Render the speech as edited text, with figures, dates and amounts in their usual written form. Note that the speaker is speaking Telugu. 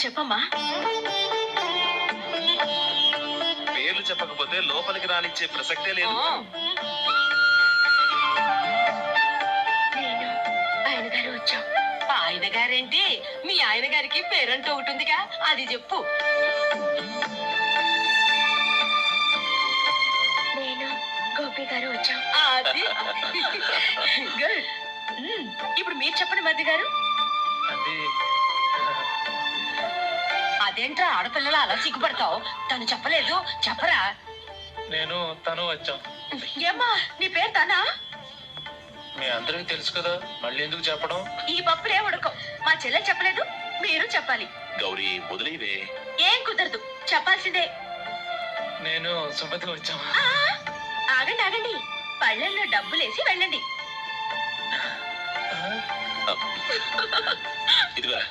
చెప్పమ్మా. పేర్లు చెప్పకపోతే లోపలికి రానిచ్చే ప్రసక్తే లేదు. నేను ఆయన గారు వచ్చాం. ఆయన గారేంటి? మీ ఆయన గారికి పేరంటూ ఒకటిందిగా, అది చెప్పు. నేను గోపి గారు వచ్చాం. అది గుడ్. ఇప్పుడు మీరు చెప్పండి మధ్య గారు. అదేంట్రా ఆడపిల్లలు అలా సిగ్గుపడతావు? తను చెప్పలేదు, చెప్పరా? నేను తను వచ్చాం. ఏమ్మా నీ పేరు తనా? మీ అందరికి తెలుసు కదా, మళ్ళీ ఎందుకు చెప్పడం? ఈ పప్పులే ఉడకం. మా చెల్లెలు చెప్పలేదు, మీరు చెప్పాలి. గౌరీ వదిలేవే. ఏం కుదరదు, చెప్పాల్సిందే. నేను సుమతి వచ్చాం. ఆగండి ఆగండి, పళ్ళెల్లో డబ్బులేసి వెళ్ళండి. ఇదిగా